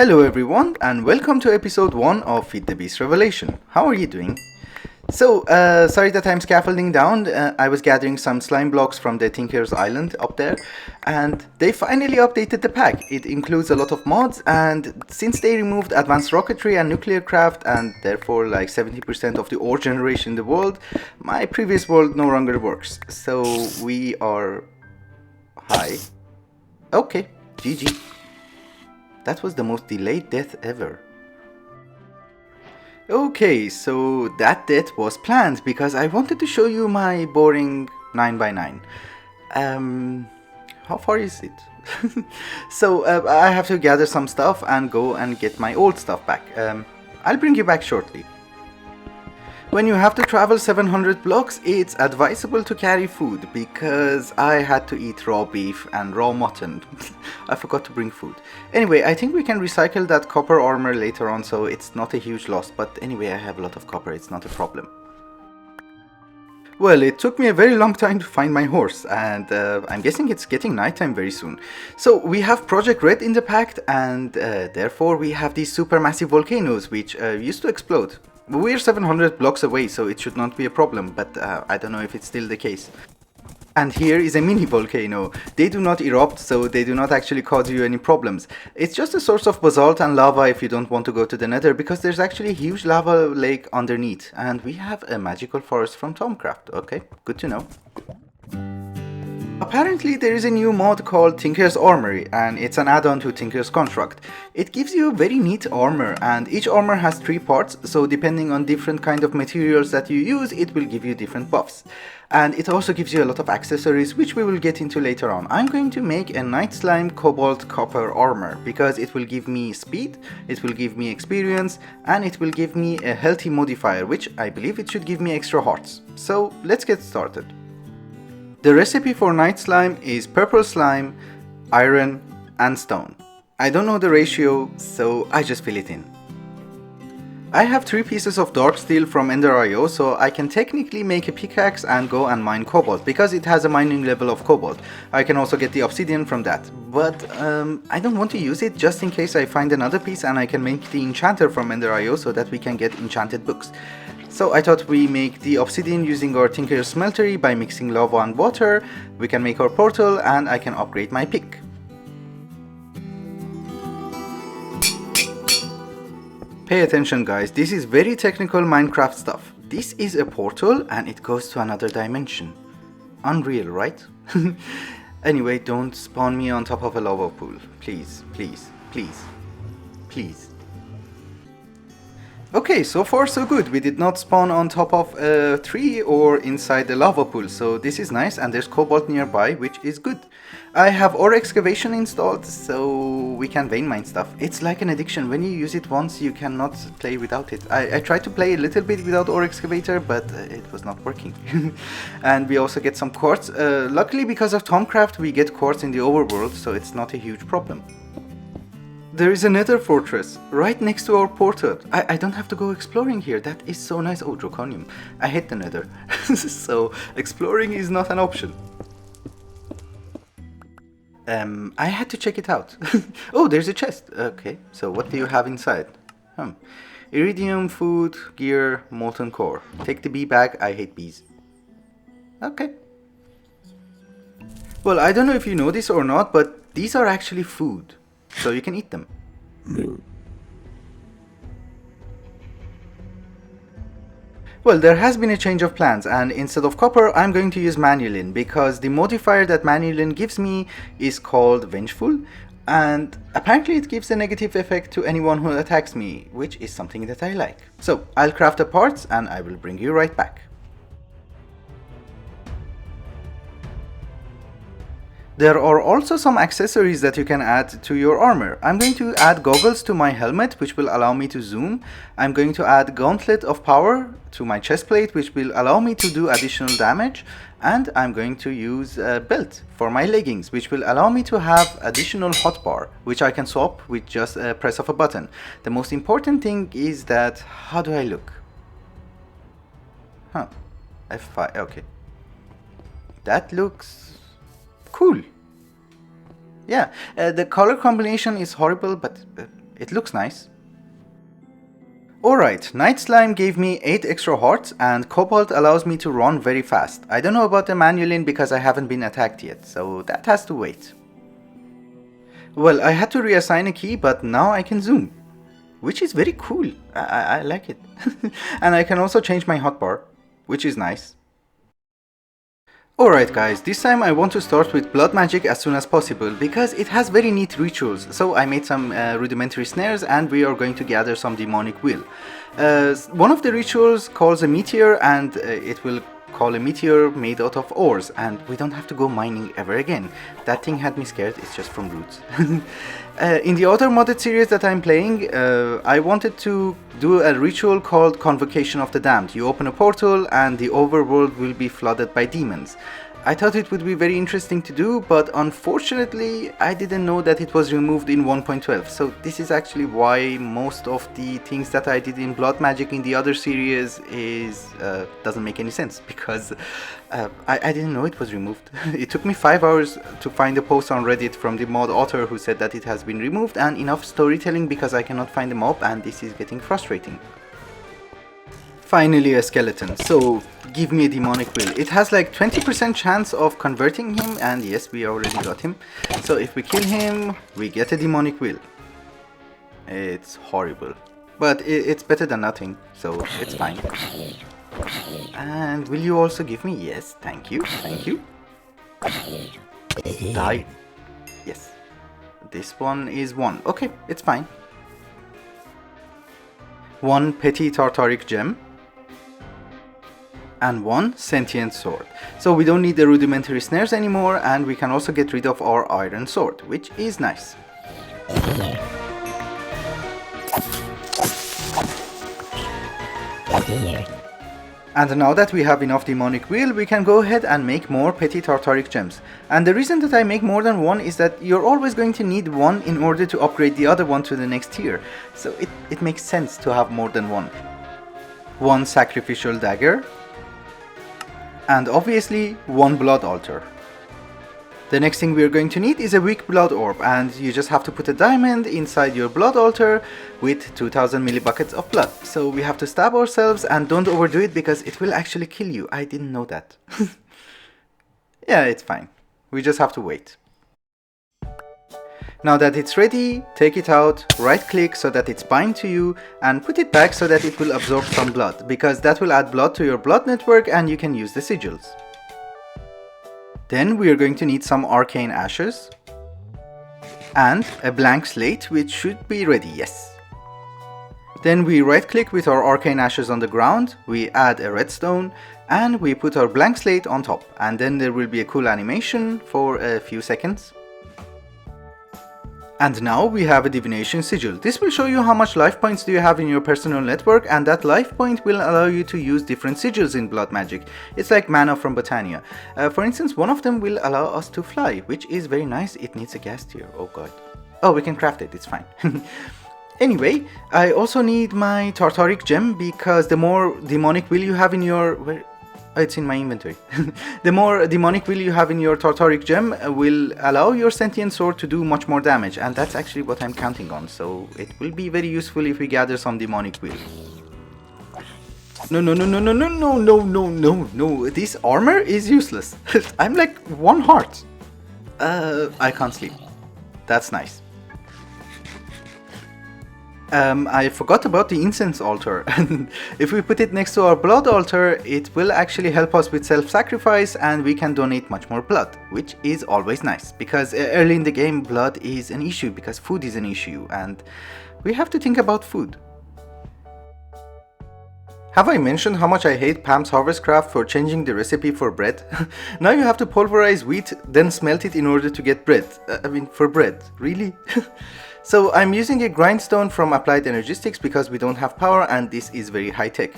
Hello everyone and welcome to episode 1 of FTB Revelation. How are you doing? So, sorry that I'm scaffolding down. I was gathering some slime blocks from the Tinker's Island up there, and they finally updated the pack. It includes a lot of mods, and since they removed advanced rocketry and nuclear craft, and therefore like 70% of the ore generation in the world, my previous world no longer works. So we are... Hi. Okay, GG. That was the most delayed death ever. Okay, so that death was planned because I wanted to show you my boring 9x9. How far is it? So I have to gather some stuff and go and get my old stuff back. I'll bring you back shortly. When you have to travel 700 blocks, it's advisable to carry food because I had to eat raw beef and raw mutton. I forgot to bring food. Anyway, I think we can recycle that copper armor later on, so it's not a huge loss. But anyway, I have a lot of copper, it's not a problem. Well, it took me a very long time to find my horse, and I'm guessing it's getting nighttime very soon. So we have Project Red in the pact, and therefore we have these supermassive volcanoes which used to explode. We're 700 blocks away, so it should not be a problem, but I don't know if it's still the case. And here is a mini volcano. They do not erupt, so they do not actually cause you any problems. It's just a source of basalt and lava if you don't want to go to the nether, because there's actually a huge lava lake underneath. And we have a magical forest from Thaumcraft. Okay, good to know. Apparently there is a new mod called Tinker's Armory, and it's an add-on to Tinker's Construct. It gives you very neat armor, and each armor has 3 parts, so depending on different kind of materials that you use, it will give you different buffs. And it also gives you a lot of accessories, which we will get into later on. I'm going to make a Night Slime Cobalt Copper armor, because it will give me speed, it will give me experience, and it will give me a healthy modifier, which I believe it should give me extra hearts. So let's get started. The recipe for Night Slime is purple slime, iron, and stone. I don't know the ratio, so I just fill it in. I have 3 pieces of dark steel from Ender.io, so I can technically make a pickaxe and go and mine cobalt, because it has a mining level of cobalt. I can also get the obsidian from that, but I don't want to use it just in case I find another piece and I can make the Enchanter from Ender.io so that we can get enchanted books. So I thought we make the obsidian using our Tinker's Smeltery by mixing lava and water. We can make our portal and I can upgrade my pick. Pay attention guys, this is very technical Minecraft stuff. This is a portal and it goes to another dimension. Unreal, right? Anyway, don't spawn me on top of a lava pool. Please, please, please, please. Okay, so far so good. We did not spawn on top of a tree or inside the lava pool, so this is nice, and there's cobalt nearby, which is good. I have ore excavation installed, so we can vein mine stuff. It's like an addiction. When you use it once, you cannot play without it. I tried to play a little bit without ore excavator, but it was not working. And we also get some quartz. Luckily, because of Thaumcraft, we get quartz in the overworld, so it's not a huge problem. There is a nether fortress right next to our portal. I don't have to go exploring here. That is so nice. Oh, draconium. I hate the nether. So exploring is not an option. I had to check it out. Oh, there's a chest. Okay, so what do you have inside? Iridium, food, gear, molten core. Take the bee bag. I hate bees. Okay. Well, I don't know if you know this or not, but these are actually food. So you can eat them. Well, there has been a change of plans, and instead of copper, I'm going to use Manulin, because the modifier that Manulin gives me is called Vengeful, and apparently it gives a negative effect to anyone who attacks me, which is something that I like. So I'll craft the parts and I will bring you right back. There are also some accessories that you can add to your armor. I'm going to add goggles to my helmet, which will allow me to zoom. I'm going to add Gauntlet of Power to my chestplate, which will allow me to do additional damage. And I'm going to use a belt for my leggings, which will allow me to have additional hotbar, which I can swap with just a press of a button. The most important thing is that, how do I look? F5, okay. That looks cool. Yeah, the color combination is horrible, but It looks nice. Alright, Night Slime gave me 8 extra hearts and Cobalt allows me to run very fast. I don't know about the Manuelin because I haven't been attacked yet, so that has to wait. Well, I had to reassign a key, but now I can zoom, which is very cool. I like it. And I can also change my hotbar, which is nice. Alright guys, this time I want to start with blood magic as soon as possible because it has very neat rituals. So I made some rudimentary snares and we are going to gather some demonic will. One of the rituals calls a meteor and it will call a meteor made out of ores, and we don't have to go mining ever again. That thing had me scared, it's just from roots. In the other modded series that I'm playing, I wanted to do a ritual called Convocation of the Damned. You open a portal and the overworld will be flooded by demons. I thought it would be very interesting to do, but unfortunately I didn't know that it was removed in 1.12. So this is actually why most of the things that I did in blood magic in the other series is doesn't make any sense, because I didn't know it was removed. It took me 5 hours to find a post on Reddit from the mod author who said that it has been removed, and enough storytelling because I cannot find the mob, and this is getting frustrating. Finally a skeleton, so give me a demonic will. It has like 20% chance of converting him, and yes, we already got him. So if we kill him, we get a demonic will. It's horrible, but it's better than nothing, so it's fine. And will you also give me? Yes, thank you, thank you. Die. Yes. This one is 1. Okay, it's fine. 1 petty Tartaric Gem. And 1 sentient sword. So we don't need the rudimentary snares anymore, and we can also get rid of our iron sword, which is nice. And now that we have enough demonic will, we can go ahead and make more petty Tartaric gems. And the reason that I make more than 1 is that you're always going to need 1 in order to upgrade the other one to the next tier. So it makes sense to have more than 1. 1 sacrificial dagger. And obviously 1 blood altar. The next thing we are going to need is a weak blood orb, and you just have to put a diamond inside your blood altar with 2000 millibuckets of blood. So we have to stab ourselves, and don't overdo it because it will actually kill you. I didn't know that. Yeah, it's fine. We just have to wait. Now that it's ready, take it out, right click so that it's bind to you, and put it back so that it will absorb some blood, because that will add blood to your blood network and you can use the sigils. Then we are going to need some Arcane Ashes and a blank slate, which should be ready, yes. Then we right click with our Arcane Ashes on the ground, we add a redstone, and we put our blank slate on top, and then there will be a cool animation for a few seconds. And now we have a Divination Sigil. This will show you how much life points do you have in your personal network, and that life point will allow you to use different sigils in blood magic. It's like mana from Botania. For instance, one of them will allow us to fly, which is very nice. It needs a gas tier, oh god. Oh, we can craft it, it's fine. Anyway, I also need my Tartaric Gem, because the more demonic will you have in your... it's in my inventory. The more demonic will you have in your Tartaric Gem will allow your sentient sword to do much more damage, and that's actually what I'm counting on, so it will be very useful if we gather some demonic will. No, this armor is useless. I'm like 1 heart. I can't sleep. That's nice. I forgot about the Incense Altar. If we put it next to our blood altar, it will actually help us with self-sacrifice, and we can donate much more blood, which is always nice, because early in the game blood is an issue, because food is an issue, and we have to think about food. Have I mentioned how much I hate Pam's Harvest Craft for changing the recipe for bread? Now you have to pulverize wheat, then smelt it in order to get bread. For bread, really? So I'm using a grindstone from Applied Energistics because we don't have power, and this is very high tech.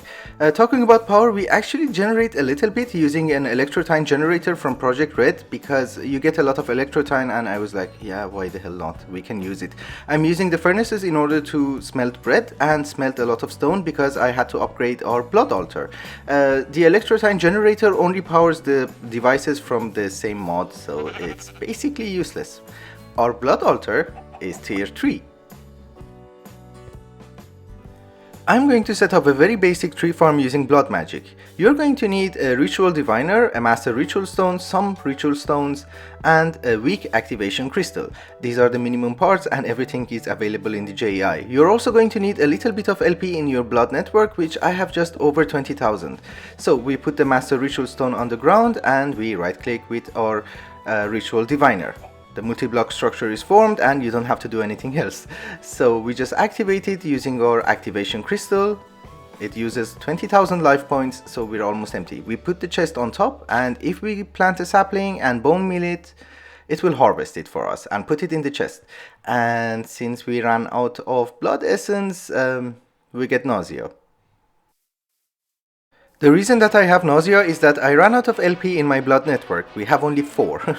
Talking about power, we actually generate a little bit using an electrotine generator from Project Red, because you get a lot of electrotine, and I was like, yeah, why the hell not? We can use it. I'm using the furnaces in order to smelt bread and smelt a lot of stone because I had to upgrade our blood altar. The electrotine generator only powers the devices from the same mod, so it's basically useless. Our blood altar is tier 3. I'm going to set up a very basic tree farm using blood magic. You're going to need a ritual diviner, a master ritual stone, some ritual stones, and a weak activation crystal. These are the minimum parts and everything is available in the JEI. You're also going to need a little bit of LP in your blood network, which I have just over 20,000. So we put the master ritual stone on the ground and we right click with our ritual diviner. The multi-block structure is formed and you don't have to do anything else. So we just activate it using our activation crystal. It uses 20,000 life points, so we're almost empty. We put the chest on top, and if we plant a sapling and bone meal it, it will harvest it for us and put it in the chest. And since we ran out of blood essence, we get nausea. The reason that I have nausea is that I ran out of LP in my blood network. We have only 4.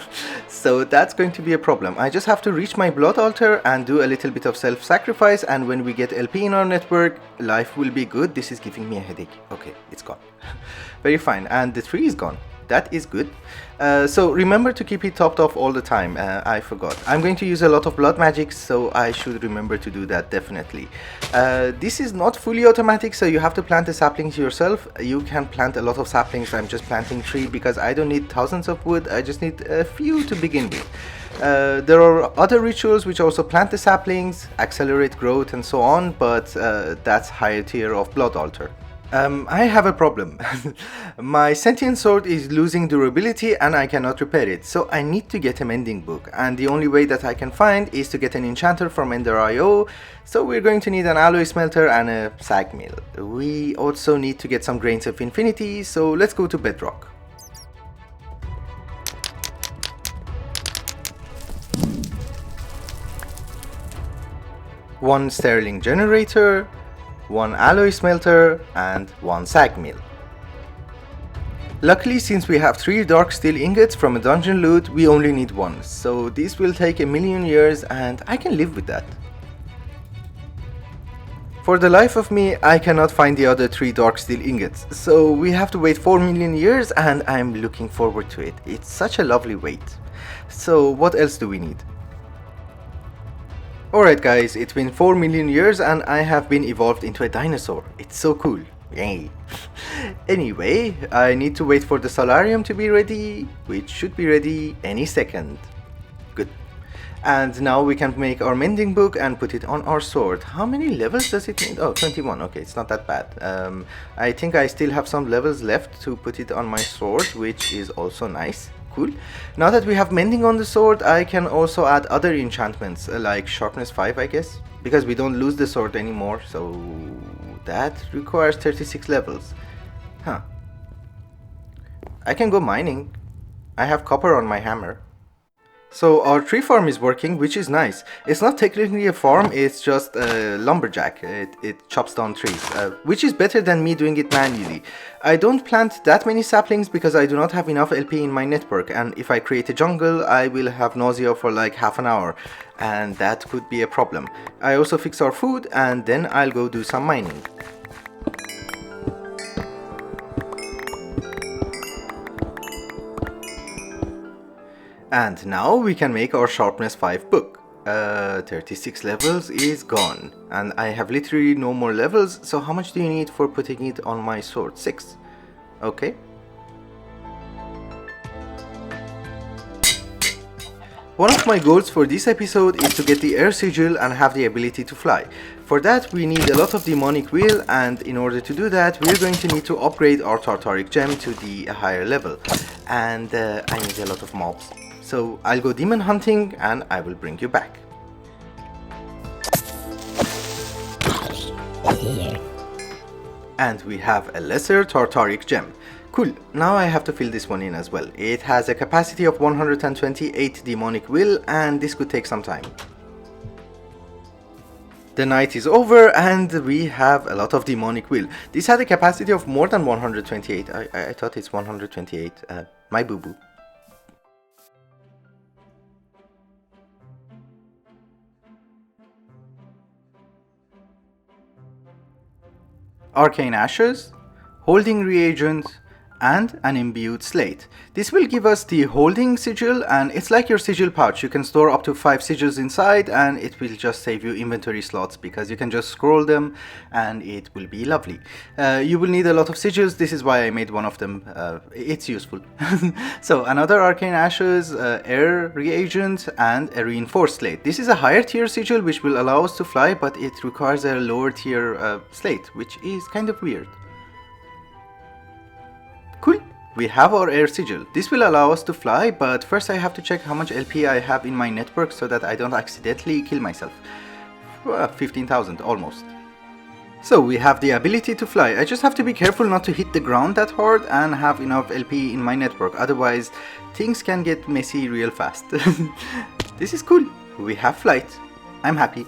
So that's going to be a problem. I just have to reach my blood altar and do a little bit of self-sacrifice, and when we get LP in our network, life will be good. This is giving me a headache. Okay, it's gone. Very fine. And the tree is gone. That is good. So remember to keep it topped off all the time. I forgot. I'm going to use a lot of blood magic, so I should remember to do that definitely. This is not fully automatic, so you have to plant the saplings yourself. You can plant a lot of saplings. I'm just planting 3 because I don't need thousands of wood. I just need a few to begin with. There are other rituals which also plant the saplings, accelerate growth and so on, but that's higher tier of blood altar. I have a problem. My sentient sword is losing durability and I cannot repair it, so I need to get a mending book, and the only way that I can find is to get an enchanter from Ender.io, so we're going to need an alloy smelter and a sag mill. We also need to get some grains of infinity, so let's go to bedrock. One sterling generator, 1 alloy smelter, and 1 sag mill. Luckily, since we have 3 dark steel ingots from a dungeon loot, we only need 1, so this will take a million years and I can live with that. For the life of me, I cannot find the other 3 dark steel ingots, so we have to wait 4 million years and I'm looking forward to it. It's such a lovely wait. So what else do we need? Alright guys, it's been 4 million years and I have been evolved into a dinosaur. It's so cool. Yay. Anyway, I need to wait for the solarium to be ready, which should be ready any second. Good. And now we can make our mending book and put it on our sword. How many levels does it need? Oh, 21. Okay, it's not that bad. I think I still have some levels left to put it on my sword, which is also nice. Cool. Now that we have mending on the sword, I can also add other enchantments like sharpness 5, I guess, because we don't lose the sword anymore, so that requires 36 levels. Huh. I can go mining. I have copper on my hammer. So our tree farm is working, which is nice. It's not technically a farm, it's just a lumberjack. It chops down trees, which is better than me doing it manually. I don't plant that many saplings because I do not have enough LP in my network, and if I create a jungle, I will have nausea for like half an hour, and that could be a problem. I also fix our food, and then I'll go do some mining. And now we can make our sharpness 5 book. 36 levels is gone. And I have literally no more levels, so how much do you need for putting it on my sword? 6. Okay. One of my goals for this episode is to get the air sigil and have the ability to fly. For that we need a lot of demonic will, and in order to do that we're going to need to upgrade our Tartaric Gem to the higher level. And I need a lot of mobs. So I'll go demon hunting and I will bring you back. And we have a lesser Tartaric Gem. Cool, now I have to fill this one in as well. It has a capacity of 128 demonic will and this could take some time. The night is over and we have a lot of demonic will. This had a capacity of more than 128. I thought it's 128. My boo-boo. Arcane Ashes, Holding Reagent, and an imbued slate. This will give us the holding sigil, and it's like your sigil pouch. You can store up to 5 sigils inside, and it will just save you inventory slots because you can just scroll them and it will be lovely. You will need a lot of sigils. This is why I made one of them. It's useful. So another Arcane Ashes, air reagent, and a reinforced slate. This is a higher tier sigil which will allow us to fly, but it requires a lower tier slate, which is kind of weird. Cool, we have our air sigil. This will allow us to fly, but first I have to check how much LP I have in my network so that I don't accidentally kill myself. 15,000 almost. So we have the ability to fly. I just have to be careful not to hit the ground that hard and have enough LP in my network, otherwise things can get messy real fast. This is cool, we have flight. I'm happy.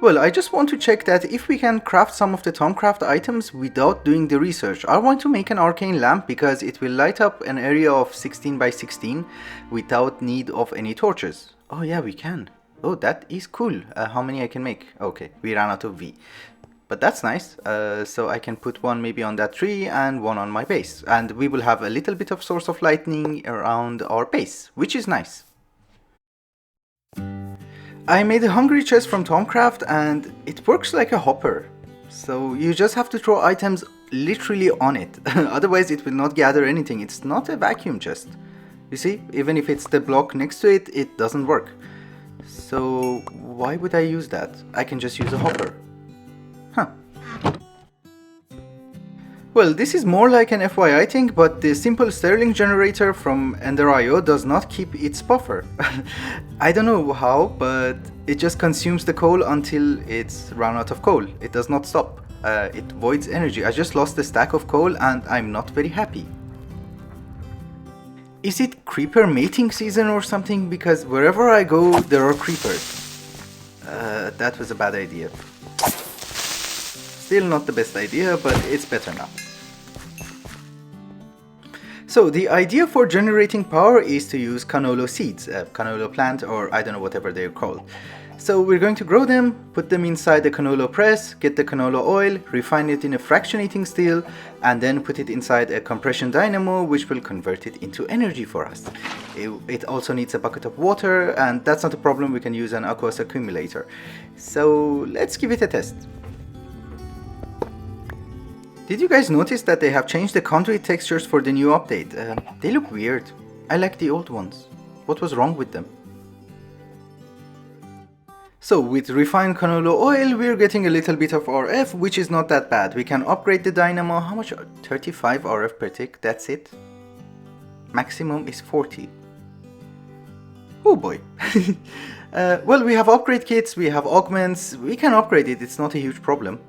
Well, I just want to check that if we can craft some of the Thaumcraft items without doing the research. I want to make an arcane lamp because it will light up an area of 16 by 16 without need of any torches. Oh yeah, we can. Oh, that is cool. How many I can make? Okay, we ran out of V. But that's nice. So I can put one maybe on that tree and one on my base. And we will have a little bit of source of lightning around our base, which is nice. I made a hungry chest from Thaumcraft and it works like a hopper. So you just have to throw items literally on it. Otherwise it will not gather anything. It's not a vacuum chest. You see, even if it's the block next to it, it doesn't work. So why would I use that? I can just use a hopper. Huh. Well, this is more like an FYI thing, but the simple Sterling generator from Ender.io does not keep its buffer. I don't know how, but it just consumes the coal until it's run out of coal. It does not stop. It voids energy. I just lost a stack of coal and I'm not very happy. Is it creeper mating season or something? Because wherever I go, there are creepers. That was a bad idea. Still not the best idea, but it's better now. So the idea for generating power is to use canola seeds, canola plant, or I don't know, whatever they're called. So we're going to grow them, put them inside the canola press, get the canola oil, refine it in a fractionating steel, and then put it inside a compression dynamo which will convert it into energy for us. It also needs a bucket of water, and that's not a problem, we can use an Aqueous Accumulator. So let's give it a test. Did you guys notice that they have changed the conduit textures for the new update? They look weird. I like the old ones. What was wrong with them? So with refined canola oil, we're getting a little bit of RF, which is not that bad. We can upgrade the dynamo. How much? 35 RF per tick, that's it. Maximum is 40. Oh boy. Well, we have upgrade kits, we have augments. We can upgrade it, it's not a huge problem.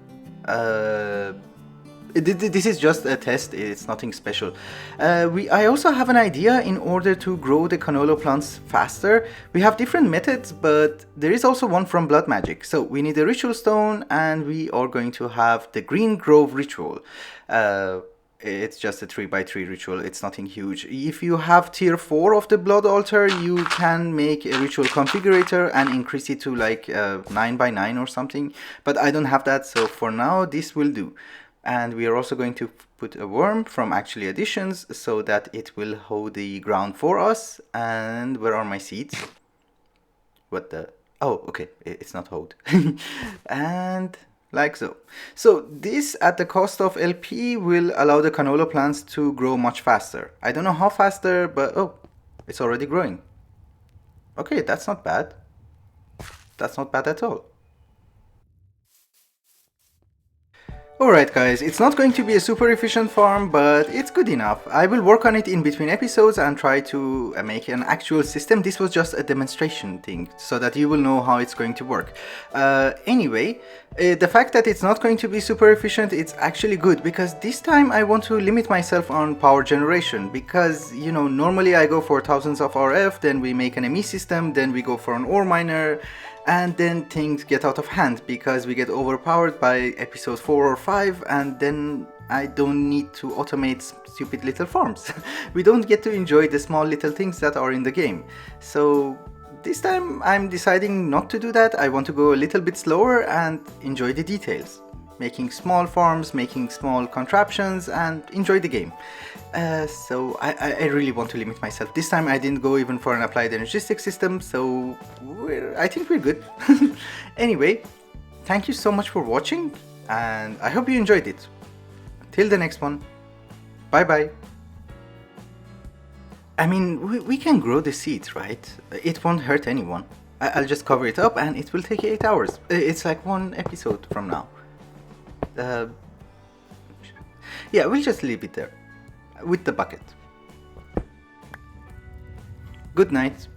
This is just a test, it's nothing special. I also have an idea in order to grow the canola plants faster. We have different methods, but there is also one from Blood Magic. So we need a ritual stone, and we are going to have the Green Grove ritual. It's just a 3x3 ritual, it's nothing huge. If you have tier 4 of the blood altar, you can make a ritual configurator and increase it to like 9x9 or something. But I don't have that, so for now this will do. And we are also going to put a worm from Actually Additions so that it will hold the ground for us. And where are my seeds? What the? Oh, okay, it's not hold. And like so. So this, at the cost of LP, will allow the canola plants to grow much faster. I don't know how faster, but oh, it's already growing. Okay, that's not bad. That's not bad at all. Alright guys, it's not going to be a super efficient farm, but it's good enough. I will work on it in between episodes and try to make an actual system. This was just a demonstration thing, so that you will know how it's going to work. Anyway, the fact that it's not going to be super efficient, it's actually good, because this time I want to limit myself on power generation, because, you know, normally I go for thousands of RF, then we make an ME system, then we go for an ore miner, and then things get out of hand because we get overpowered by episode 4 or 5, and then I don't need to automate stupid little farms. We don't get to enjoy the small little things that are in the game. So this time I'm deciding not to do that. I want to go a little bit slower and enjoy the details. Making small farms, making small contraptions, and enjoy the game. So I really want to limit myself. This time I didn't go even for an applied energistic system, so I think we're good. Anyway, thank you so much for watching, and I hope you enjoyed it. Till the next one, bye bye. I mean, we can grow the seeds, right? It won't hurt anyone. I'll just cover it up and it will take 8 hours. It's like 1 episode from now. Yeah, we'll just leave it there with the bucket. Good night.